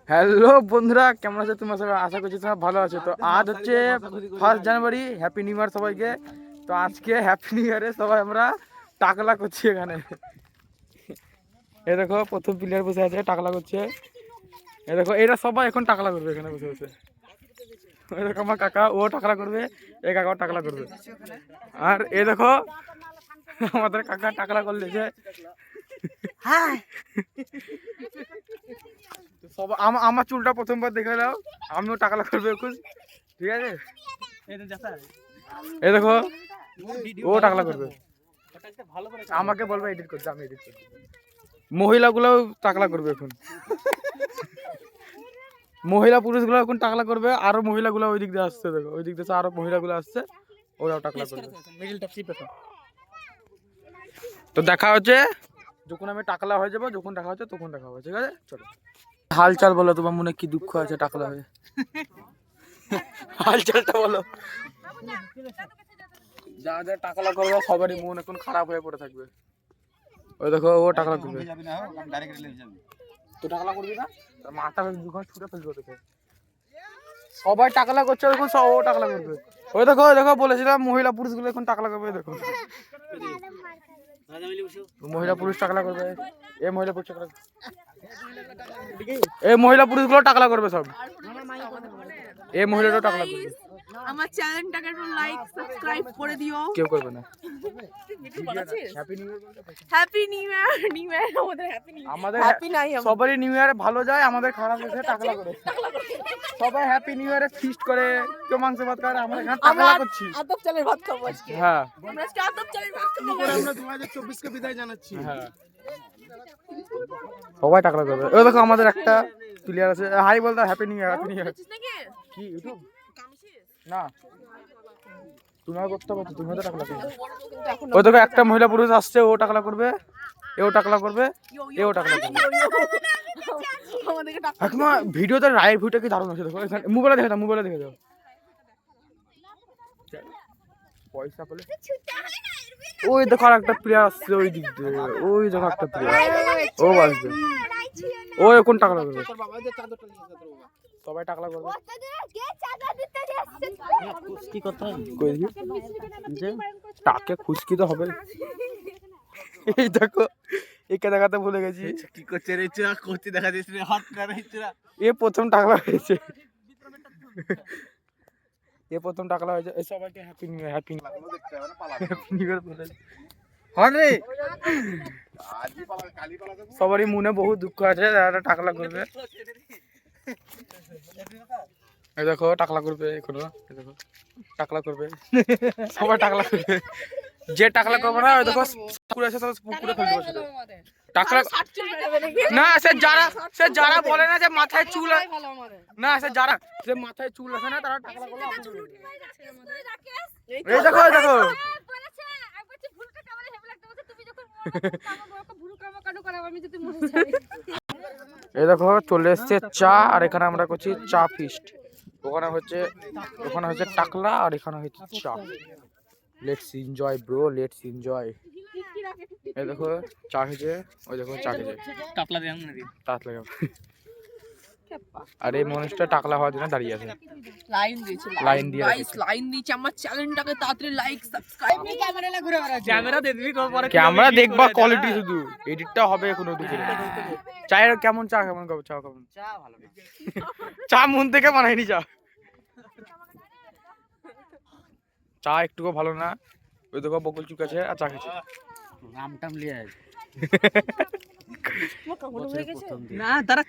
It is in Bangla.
হ্যালো বন্ধুরা, কেমন আছো তোমরা সবাই? আশা করছি তোমরা ভালো আছো। তো আজ হচ্ছে 1 জানুয়ারি, হ্যাপি নিউ ইয়ার সবাইকে। তো আজকে হ্যাপি নিউ ইয়ারে সবাই আমরা টাকলা করছি এখানে। এই দেখো প্রথম প্লেয়ার বসে আছে, টাকলা করছে। এই দেখো এরা সবাই এখন টাকলা করবে এখানে বসে বসে। এই দেখো আমার কাকা, ও টাকলা করবে, এই কাকাও টাকলা করবে। আর এই দেখো আমাদের কাকা টাকলা করলেছে। সবাই আমার চুলটা প্রথমবার দেখে নাও, আমিও টাকলা করবে এখন, ঠিক আছে? এই দেখো ও টাকলা করবে, আমাকে বলবে এডিট করতে, আমি এডিট করতে। মহিলাগুলোও টাকলা করবে এখন, মহিলা পুরুষগুলো এখন টাকলা করবে। আরো মহিলাগুলো ওই দিক দিয়ে আসছে, দেখো ওই দিক দিয়ে আরো মহিলাগুলো আসছে, ওরাও টাকলা করবে। তো দেখা হচ্ছে যখন আমি টাকলা হয়ে যাবো, যখন দেখা হচ্ছে তখন দেখা হবে, ঠিক আছে? চলো হালচাল বলো, তোমার মনে কি দুঃখ আছে টাকলা হয়ে? হালচালটা বলো। যা যা টাকলা করবে সবারই মন এখন খারাপ হয়ে পড়ে থাকবে। ওই দেখো ও টাকলা করবে, তো টাকলা করবি না, তার মাথা দুখান ছুটে ফেলবে দেখো। সবাই টাকলা করছে এখন, সব ও টাকলা করবে। ওই দেখো ওই দেখো, বলেছিলাম মহিলা পুরুষগুলো এখন টাকলা করবে। দেখো মহিলা পুরুষ টাকলা করবে, এ মহিলা পুরুষ টাকলা, এই মহিলা পুরুষগুলো টাকলা করবে সব। এই মহিলাটাও টাকলা করবে। আমার চ্যানেলটাকে একটু লাইক সাবস্ক্রাইব করে দিও। কেউ করবে না। Happy new year, new year আমাদের হ্যাপি নিউ ইয়ার। আমাদের হ্যাপি নাই সবারই নিউ ইয়ার ভালো যায়, আমাদের খারাপ হয়েছে টাকলা করে। সবাই হ্যাপি নিউ ইয়ারে ফিস্ট করে, কেউ মাংস ভাত করে, আমরা এখানে টাকলা করছি। আতপ চালের ভাত খাবো আজকে। হ্যাঁ, আমরা আজকে আতপ চালের ভাত খাবো। আমরা 2024 কে বিদায় জানাচ্ছি। হ্যাঁ সবাই টাকলা করবে। ওই দেখো আমাদের একটা প্লেয়ার আছে, হাই বলতে, happy new year, happy new year. কি ইউটিউব না, তুমিও করতে পারছো, তুমিও তো টাকলা করবে। ওই দেখো একটা মহিলা পুরুষ আসছে, ও টাকলা করবে, এও টাকলা করবে, এও টাকলা করবে। আমাদেরকে টাকা একমা ভিডিওতে রায়ের ভিউটা কি দারুণ আছে, দেখো মোবাইলে দেখে দাও, মোবাইলে দেখে দাও। পয়সা পেলে ওই দেখো আর একটা প্লেয়ার আসছে ওই দিক দিয়ে, ওই দেখো একটা প্লেয়ার, ও আসবে, ও এখন টাকলা করবে। সবাই টাকলা করবে। কি কথা টাকে খুশকি তো হবে। এই দেখো একে দেখাতে ভুলে গেছি। কি করছে রে চুরা, করতে দেখা দিস রে, হাত করে চুরা। এ প্রথম টাকলা হয়েছে, এ প্রথম টাকলা হয়েছে। এই সবাইকে happy new year, happy new year বলে। হ্যাঁ রে, সবারই মনে বহু দুঃখ আছে, যারা টাকলা করবে। এই দেখো টাকলা করবে এখনো, এই দেখো টাকলা করবে, সবাই টাকলা করবে। যে টাকলা করবে না, ওই দেখো পুকুরে আছে, সব পুকুরে ফেলতে বসে টাকলা। না সে যারা বলে না যে মাথায় চুল, না সে মাথায় চুল আছে না, তারা টাকলা করলে। এই দেখো এই দেখো এই দেখো চলে এসছে চা, আর এখানে আমরা করছি চা ফিস্ট। ওখানে হচ্ছে টাকলা, আর এখানে হচ্ছে চা। Let's enjoy bro, let's enjoy. এই দেখো চা খেয়েছে, ওই দেখো চা খেয়েছে, টাপলা দেন না রে। টাকলা। আর এই মানুষটা টাকলা হওয়ার জন্য দাঁড়িয়ে আছে, লাইন দিয়েছে, লাইন দিয়ে গাইস লাইন দিয়েছে। আমার চ্যানেলটাকে তাড়াতাড়ি লাইক সাবস্ক্রাইব। ক্যামেরা ঘুরে বেড়াচ্ছে, ক্যামেরা দেখবি পরে, ক্যামেরা দেখবা কোয়ালিটি, শুধু এডিটটা হবে এখনো দুপুরে। চায়ের কেমন, চা কেমন, চা কেমন? চা ভালো। চা মন থেকে বানাইনি চা, চা একটুকু ভালো না। ওই দেখো বকুল চুক আছে আর চা খেয়েছে। নাম টাম লিয়ে আয়। কখনো হয়ে গেছে না তারা